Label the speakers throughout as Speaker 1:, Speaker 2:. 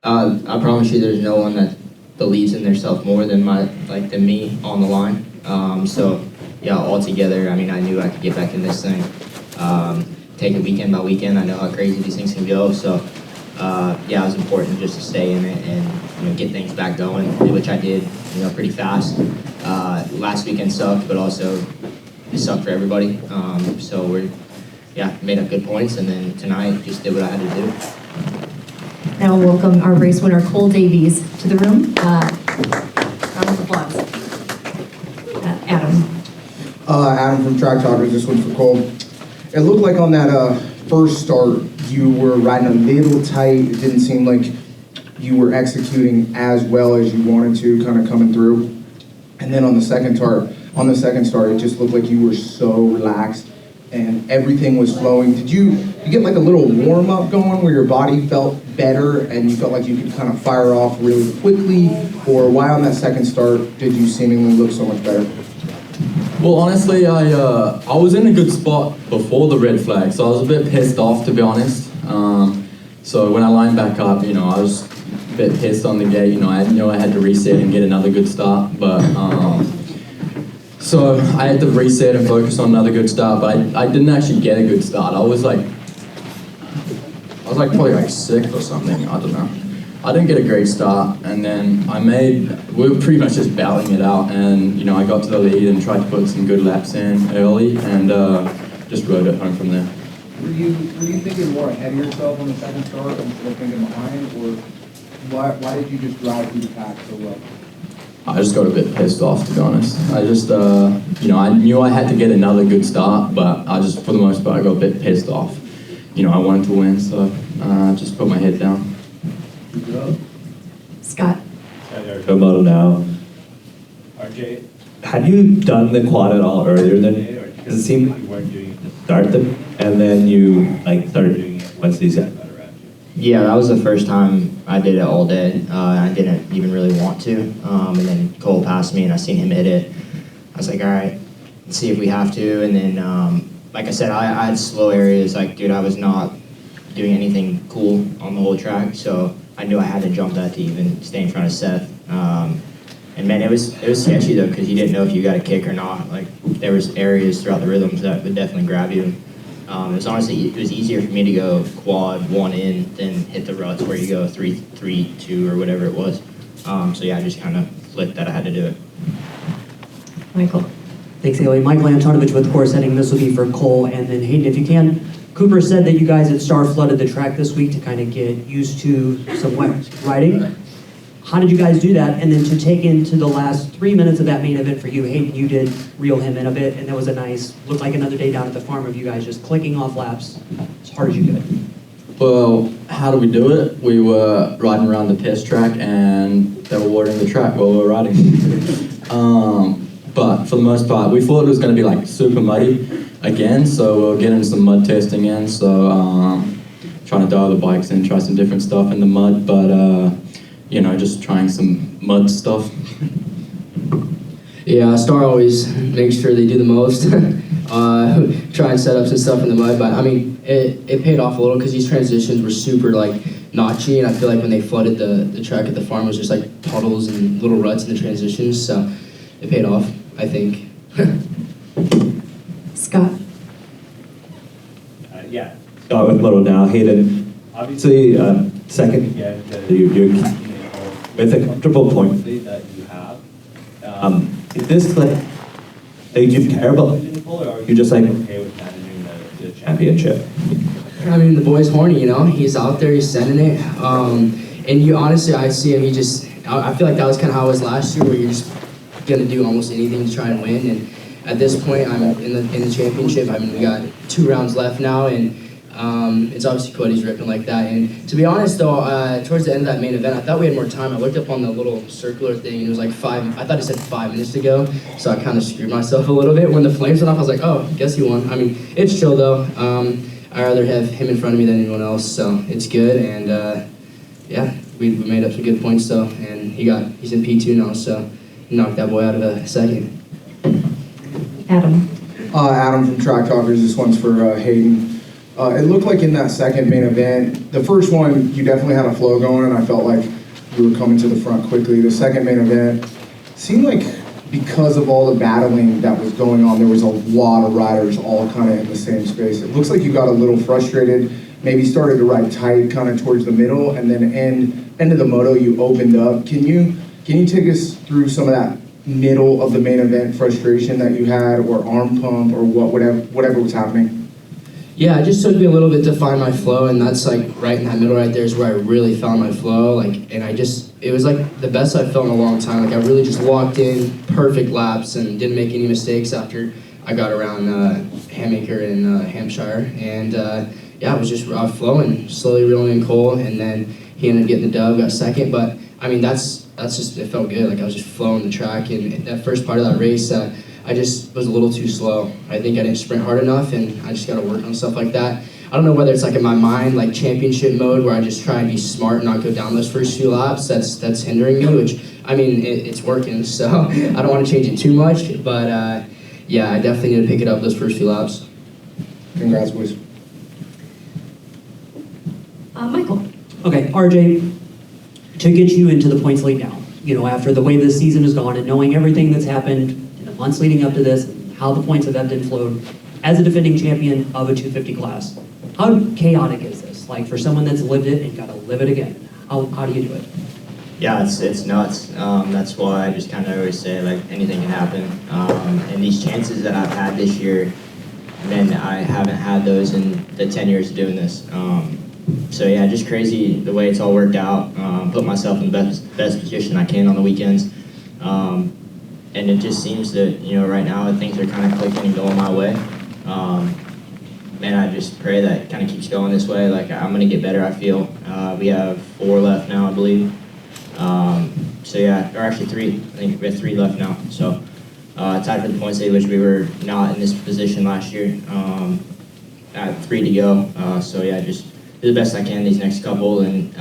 Speaker 1: I promise you, there's no one that believes in themselves more than me on the line. So yeah, all together, I mean, I knew I could get back in this thing. Take it weekend by weekend. I know how crazy these things can go. So yeah, it was important just to stay in it and get things back going, which I did, pretty fast. Last weekend sucked, but also it sucked for everybody. So we made up good points, and then tonight just did what I had to do.
Speaker 2: Now welcome our race winner, Cole Davies, to the room. Round of applause. Adam.
Speaker 3: Adam from Track Talkers, this one's for Cole. It looked like on that first start, you were riding a little tight. It didn't seem like you were executing as well as you wanted to, kind of coming through. And then on the second start, it just looked like you were so relaxed and everything was flowing. Did you get like a little warm up going where your body felt better and you felt like you could kind of fire off really quickly? Or why on that second start did you seemingly look so much better?
Speaker 4: Well, honestly, I was in a good spot before the red flag, so I was a bit pissed off, to be honest. So when I lined back up, I was a bit pissed on the gate. I knew I had to reset and get another good start, but so I had to reset and focus on another good start, but I didn't actually get a good start. I was probably like sixth or something, I don't know. I didn't get a great start, and then we were pretty much just battling it out, and I got to the lead and tried to put some good laps in early, and just rode it home from there.
Speaker 5: Were you thinking more ahead of yourself on the second start instead of thinking behind, or why did you just drive through the pack so well?
Speaker 4: I just got a bit pissed off, to be honest. I just, I knew I had to get another good start, but for the most part, I got a bit pissed off. I wanted to win, so I just put my head down.
Speaker 2: Scott.
Speaker 6: Model now. RJ, had you done the quad at all earlier than it? Because it seemed like you weren't doing it to start them, and then you started doing it once these got better at you.
Speaker 1: Yeah, that was the first time I did it all day. I didn't even really want to. And then Cole passed me, and I seen him hit it. I was like, all right, let's see if we have to. And then, like I said, I had slow areas. Like, dude, I was not doing anything cool on the whole track, so I knew I had to jump that to even stay in front of Seth. And man, it was sketchy though, because you didn't know if you got a kick or not. Like, there was areas throughout the rhythms that would definitely grab you. It was easier for me to go quad one in than hit the ruts where you go 3-3-2 or whatever it was. So yeah, I just kind of flipped that I had to do it.
Speaker 2: Michael.
Speaker 7: Thanks, Haley. Michael Antonovich with course heading. This will be for Cole and then Hayden, if you can. Cooper said that you guys had star flooded the track this week to kind of get used to some wet riding. How did you guys do that? And then to take into the last 3 minutes of that main event for you, Hayden, you did reel him in a bit, and that was looked like another day down at the farm of you guys just clicking off laps as hard as you could.
Speaker 4: Well, how do we do it? We were riding around the test track, and they were watering the track while we were riding. But for the most part, we thought it was going to be like super muddy again, so we were getting some mud testing in, so trying to dial the bikes in, try some different stuff in the mud, but just trying some mud stuff.
Speaker 8: Yeah, Star always makes sure they do the most. Try and set up some stuff in the mud, but I mean, it paid off a little because these transitions were super notchy, and I feel like when they flooded the track at the farm, it was just like puddles and little ruts in the transitions, so it paid off, I think.
Speaker 2: Scott.
Speaker 6: Scott with Moto Now. Hayden, obviously, second again, you're with a comfortable point lead that you have. Is this do you care about losing Cole, or are you just okay with managing the championship?
Speaker 8: I mean, the boy's horny, he's out there, he's sending it. And you honestly, I see him, I feel like that was kind of how it was last year, where you're just gonna do almost anything to try and win. And at this point, I'm in the championship. I mean, we got 2 rounds left now, and it's obviously Cody's ripping like that. And to be honest, though, towards the end of that main event, I thought we had more time. I looked up on the little circular thing, and it was like I thought it said 5 minutes to go, so I kind of screwed myself a little bit. When the flames went off, I was like, oh, guess he won. I mean, it's chill, though. I'd rather have him in front of me than anyone else, so it's good. And yeah, we made up some good points, though, and he's in P2 now, so knocked that boy out of a second.
Speaker 2: Adam.
Speaker 3: Adam from Track Talkers. This one's for Hayden. It looked like in that second main event, the first one, you definitely had a flow going, and I felt like you were coming to the front quickly. The second main event seemed like because of all the battling that was going on, there was a lot of riders all kind of in the same space. It looks like you got a little frustrated, maybe started to ride tight kind of towards the middle, and then end of the moto, you opened up. Can you take us through some of that middle of the main event frustration that you had, or arm pump, or whatever was happening?
Speaker 8: Yeah, it just took me a little bit to find my flow, and that's like right in that middle right there is where I really found my flow. Like, and it was like the best I've felt in a long time. Like I really just walked in, perfect laps, and didn't make any mistakes after I got around Hammaker and Hampshire. And yeah, it was just flowing, slowly reeling in Cole, and then he ended up getting the dub, got second. But I mean, that's just, it felt good. Like I was just flowing the track, and that first part of that race, I just was a little too slow. I think I didn't sprint hard enough, and I just got to work on stuff like that. I don't know whether it's like in my mind, like championship mode, where I just try and be smart and not go down those first few laps. That's hindering me, which, I mean, it's working, so I don't want to change it too much, but yeah, I definitely need to pick it up those first few laps.
Speaker 3: Congrats, boys.
Speaker 2: Michael.
Speaker 7: Okay, RJ, to get you into the points lead now, after the way this season has gone and knowing everything that's happened in the months leading up to this, and how the points have ebbed and flowed, as a defending champion of a 250 class, how chaotic is this? Like, for someone that's lived it and got to live it again, how do you do it?
Speaker 1: Yeah, it's nuts. That's why I just kind of always say, like, anything can happen. And these chances that I've had this year, man, I haven't had those in the 10 years of doing this. So yeah, just crazy the way it's all worked out. Put myself in the best position I can on the weekends. And it just seems that, right now things are kind of clicking and going my way. Man, I just pray that it kind of keeps going this way. Like, I'm going to get better, I feel. We have 4 left now, I believe. So yeah, or actually 3. I think we have 3 left now. So tied for the points lead, which we were not in this position last year. At 3 to go. So yeah, just do the best I can these next couple. And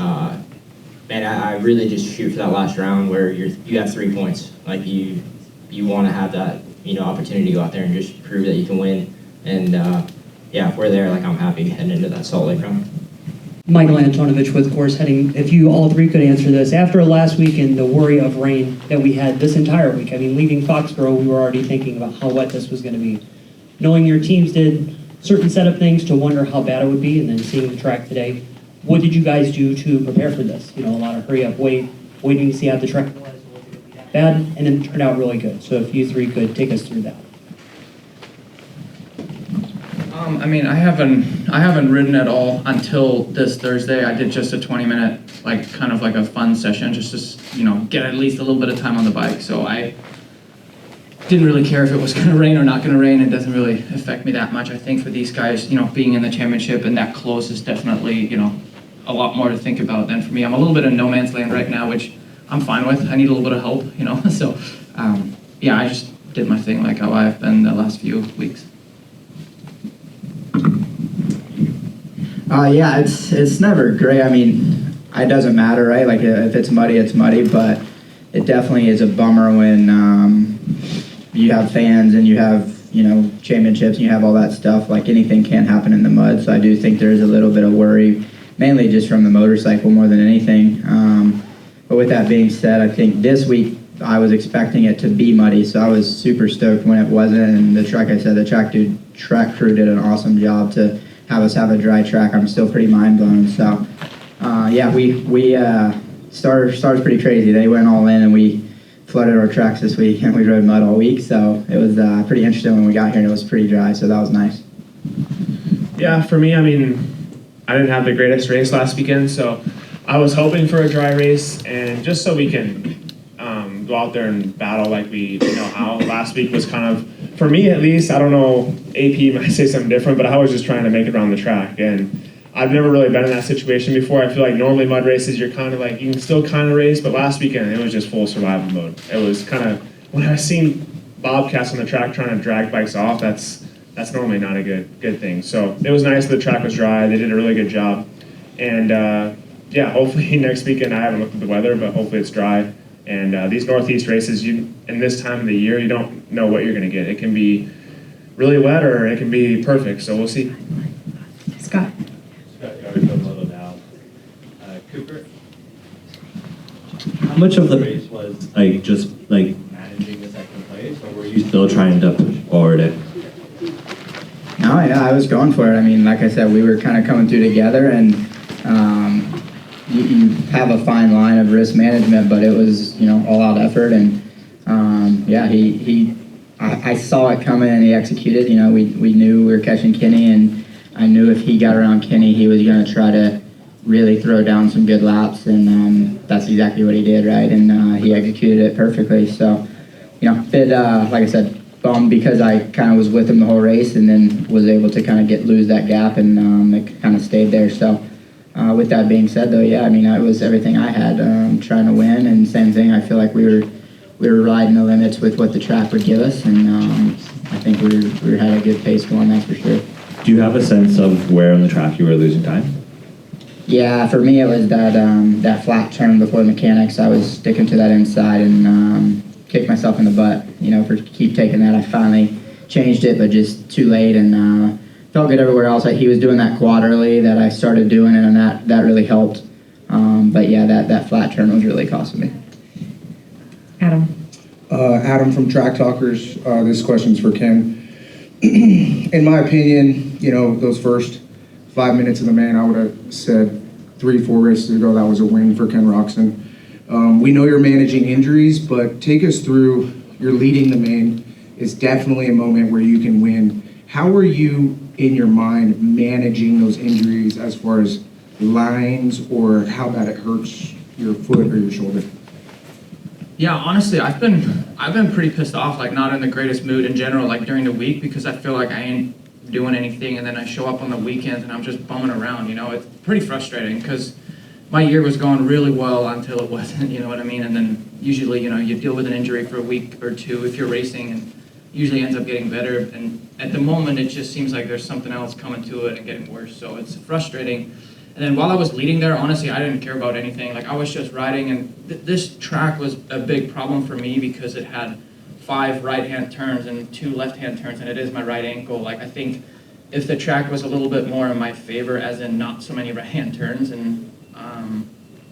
Speaker 1: man, I really just shoot for that last round where you have 3 points. Like, you want to have that opportunity to go out there and just prove that you can win. And yeah, if we're there, like, I'm happy heading into that Salt Lake run.
Speaker 7: Michael Antonovich with course heading. If you all three could answer this, after last week and the worry of rain that we had this entire week, I mean, leaving Foxborough, we were already thinking about how wet this was going to be. Knowing your teams did certain setup things to wonder how bad it would be, and then seeing the track today, what did you guys do to prepare for this? A lot of hurry up, waiting to see how the track was, was it going to be that bad, and then it turned out really good. So if you three could take us through that.
Speaker 9: I mean, I haven't ridden at all until this Thursday. I did just a 20-minute, like, kind of like a fun session, just to, get at least a little bit of time on the bike. So I didn't really care if it was going to rain or not going to rain. It doesn't really affect me that much. I think for these guys, being in the championship and that close is definitely, a lot more to think about than for me. I'm a little bit in no man's land right now, which I'm fine with. I need a little bit of help, So, yeah, I just did my thing like how I've been the last few weeks.
Speaker 10: Yeah, it's never great. I mean, it doesn't matter, right? Like, if it's muddy, it's muddy, but it definitely is a bummer when you have fans and you have, championships and you have all that stuff. Like, anything can happen in the mud, so I do think there's a little bit of worry, mainly just from the motorcycle more than anything. But with that being said, I think this week I was expecting it to be muddy, so I was super stoked when it wasn't, and the track crew did an awesome job to have us have a dry track. I'm still pretty mind blown. So yeah, we started pretty crazy. They went all in and we flooded our tracks this week and we rode mud all week. So it was pretty interesting when we got here and it was pretty dry. So that was nice.
Speaker 11: Yeah, for me, I mean, I didn't have the greatest race last weekend, so I was hoping for a dry race, and just so we can go out there and battle like we know how. Last week was kind of, for me at least, I don't know, AP might say something different, but I was just trying to make it around the track, and I've never really been in that situation before. I feel like normally mud races, you're kind of like, you can still kind of race, but last weekend it was just full survival mode. It was kind of, when I've seen bobcats on the track trying to drag bikes off, that's normally not a good thing. So it was nice that the track was dry. They did a really good job. And yeah, hopefully next weekend, I haven't looked at the weather, but hopefully it's dry. And these Northeast races, in this time of the year, you don't know what you're going to get. It can be really wet or it can be perfect, so we'll see.
Speaker 6: how much of the race was like just like managing the second place, or were you still trying to push forward it?
Speaker 10: No, yeah, I was going for it. I mean, like I said, we were kind of coming through together, and you have a fine line of risk management, but it was, all out effort, and yeah, I saw it coming and he executed. We knew we were catching Kenny, and I knew if he got around Kenny, he was going to try to really throw down some good laps, and that's exactly what he did, right? And he executed it perfectly. So, bit, like I said, bummed because I kind of was with him the whole race, and then was able to kind of lose that gap, and it kind of stayed there. So, with that being said, though, yeah, I mean, it was everything I had, trying to win, and same thing. I feel like we were riding the limits with what the track would give us, and I think we had a good pace going, that's for sure.
Speaker 6: Do you have a sense of where on the track you were losing time?
Speaker 10: Yeah, for me it was that flat turn before the mechanics. I was sticking to that inside and kicked myself in the butt. For keep taking that. I finally changed it, but just too late, and felt good everywhere else. He was doing that quad early that I started doing, and that really helped. But yeah, that flat turn was really costing me.
Speaker 2: Adam.
Speaker 3: Adam from Track Talkers. This question's for Ken. In my opinion, those first 5 minutes of the main, I would have said 3-4 races ago that was a win for Ken Roxon. We know you're managing injuries, but take us through. You're leading the main. It's definitely a moment where you can win. How are you, in your mind, managing those injuries as far as lines or how bad it hurts your foot or your shoulder?
Speaker 9: Yeah, honestly, I've been pretty pissed off, like not in the greatest mood in general, like during the week, because I feel like I ain't doing anything, and then I show up on the weekends and I'm just bumming around. It's pretty frustrating because my year was going really well until it wasn't, you know what I mean? And then usually, you deal with an injury for a week or two if you're racing, and usually ends up getting better. And at the moment, it just seems like there's something else coming to it and getting worse. So it's frustrating. And then while I was leading there, honestly, I didn't care about anything. Like I was just riding, and this track was a big problem for me because it had 5 right-hand turns and 2 left-hand turns, and it is my right ankle. Like I think if the track was a little bit more in my favor, as in not so many right-hand turns, and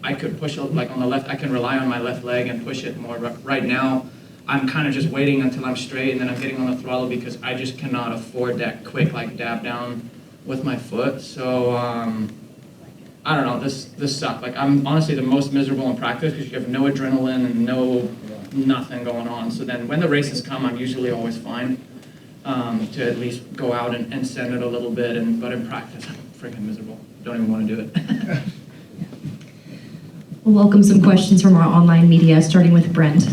Speaker 9: I could push like on the left, I can rely on my left leg and push it more. Right now, I'm kind of just waiting until I'm straight, and then I'm getting on the throttle because I just cannot afford that quick like dab down with my foot. So I don't know, this sucked. Like I'm honestly the most miserable in practice because you have no adrenaline and nothing going on. So then when the races come, I'm usually always fine to at least go out and send it a little bit. But in practice, I'm freaking miserable. Don't even want to do it.
Speaker 2: We'll welcome some questions from our online media, starting with Brent.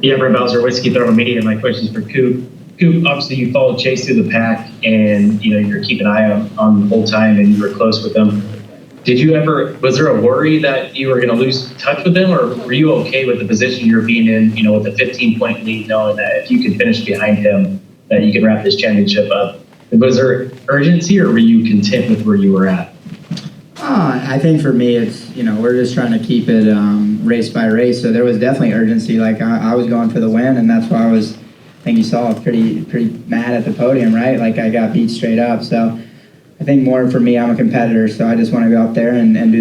Speaker 12: Yeah, Brent Bowser, Whiskey Thermal Media. My question's for Coop. Coop, obviously you followed Chase through the pack, and you're keeping an eye on the whole time, and you were close with them. Was there a worry that you were going to lose touch with them, or were you okay with the position you're being in, with a 15-point lead, knowing that if you could finish behind him, that you could wrap this championship up? Was there urgency, or were you content with where you were at?
Speaker 10: I think for me, it's, we're just trying to keep it race by race. So there was definitely urgency. Like I was going for the win, and that's why I think you saw pretty mad at the podium, right? Like I got beat straight up. So I think more for me, I'm a competitor, so I just want to go out there and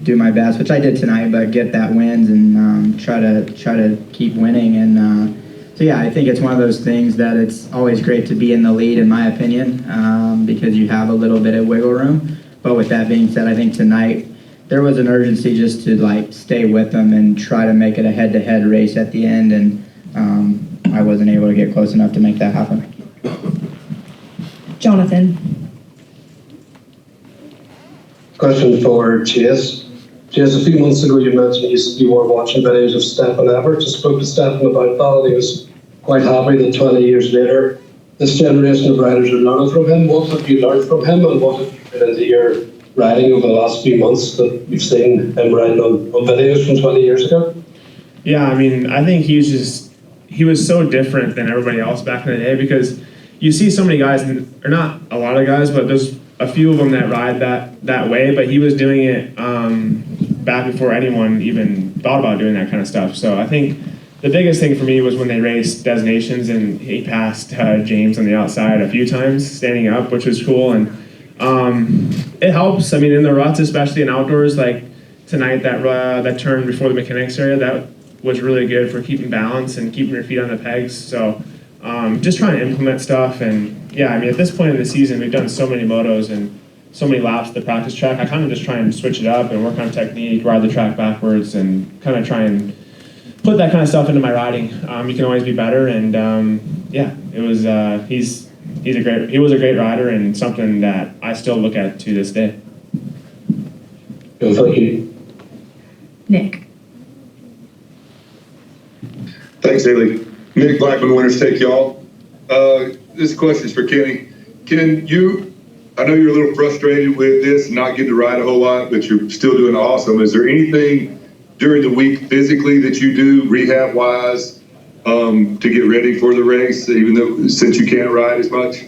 Speaker 10: do my best, which I did tonight, but get that wins and try to keep winning. And so yeah, I think it's one of those things that it's always great to be in the lead, in my opinion, because you have a little bit of wiggle room. But with that being said, I think tonight there was an urgency just to stay with them and try to make it a head-to-head race at the end, and I wasn't able to get close enough to make that happen.
Speaker 2: Jonathan.
Speaker 13: Question for Chase. Chase, a few months ago you mentioned you were watching videos of Stefan Everett. Just spoke to Stefan about that, and he was quite happy that 20 years later this generation of riders are learning from him. What have you learned from him, and what have you put into your riding over the last few months that you've seen him riding on videos from 20 years ago?
Speaker 11: Yeah, I mean, I think he was so different than everybody else back in the day, because you see so many guys, or not a lot of guys, but there's a few of them that ride that way, but he was doing it back before anyone even thought about doing that kind of stuff. So I think the biggest thing for me was when they raced designations and he passed James on the outside a few times standing up, which was cool. And it helps. I mean, in the ruts, especially in outdoors, like tonight, that turn before the mechanics area, that was really good for keeping balance and keeping your feet on the pegs. So just trying to implement stuff. And yeah, I mean, at this point in the season, we've done so many motos and so many laps at the practice track. I kind of just try and switch it up and work on technique, ride the track backwards, and kind of try and put that kind of stuff into my riding. You can always be better. And yeah, it was he was a great rider and something that I still look at to this day.
Speaker 13: Thank you.
Speaker 2: Nick.
Speaker 14: Thanks, Haley. Nick Blackman, Winners Take y'all. This question is for Kenny. I know you're a little frustrated with this, not getting to ride a whole lot, but you're still doing awesome. Is there anything during the week physically that you do, rehab-wise, to get ready for the race, since you can't ride as much?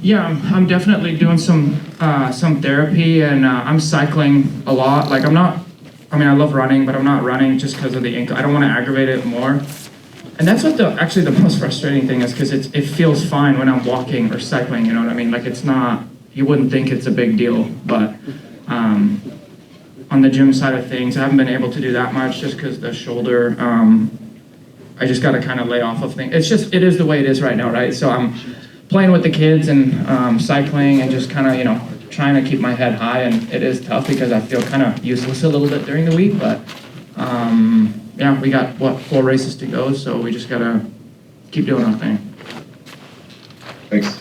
Speaker 9: Yeah, I'm definitely doing some therapy, and I'm cycling a lot. Like I love running, but I'm not running just because of the ankle. I don't want to aggravate it more. And that's what actually the most frustrating thing is, because it feels fine when I'm walking or cycling, you know what I mean? Like it's not, you wouldn't think it's a big deal, but on the gym side of things, I haven't been able to do that much just because the shoulder, I just got to kind of lay off of things. It is the way it is right now, right? So I'm playing with the kids and cycling and just kind of, trying to keep my head high, and it is tough because I feel kind of useless a little bit during the week, but yeah, we got, 4 races to go, so we just got to keep doing our thing.
Speaker 14: Thanks.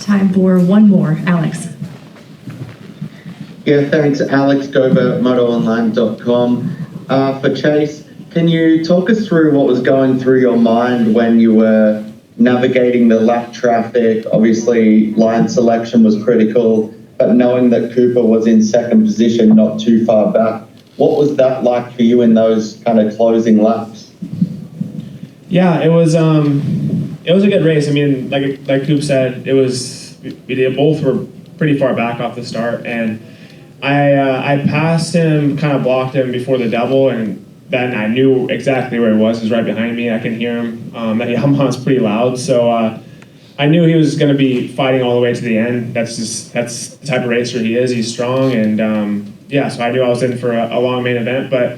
Speaker 2: Time for one more. Alex.
Speaker 15: Yeah, thanks. Alex Gober, motoonline.com. For Chase, can you talk us through what was going through your mind when you were navigating the lap traffic? Obviously, line selection was critical, but knowing that Cooper was in second position, not too far back, what was that like for you in those kind of closing laps?
Speaker 11: Yeah, it was a good race. I mean, like Coop said, both were pretty far back off the start, and I passed him, kind of blocked him before the double, and then I knew exactly where he was. He was right behind me. I can hear him. That Yamaha's pretty loud, so I knew he was going to be fighting all the way to the end. That's the type of racer he is. He's strong, and yeah, so I knew I was in for a long main event, but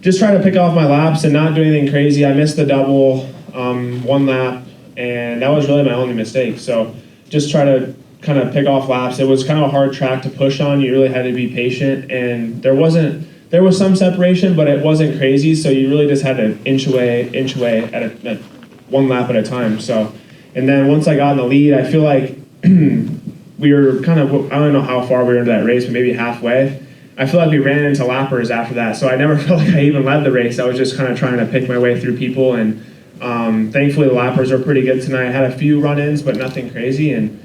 Speaker 11: just trying to pick off my laps and not do anything crazy. I missed the double one lap, and that was really my only mistake. So just try to kind of pick off laps. It was kind of a hard track to push on. You really had to be patient, and there was some separation, but it wasn't crazy, so you really just had to inch away at one lap at a time. So, and then once I got in the lead, I feel like we were kind of, I don't know how far we were into that race, but maybe halfway. I feel like we ran into lappers after that, so I never felt like I even led the race. I was just kind of trying to pick my way through people, and thankfully the lappers were pretty good tonight. I had a few run-ins, but nothing crazy, and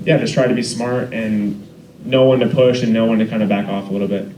Speaker 11: yeah, just try to be smart and know when to push and know when to kind of back off a little bit.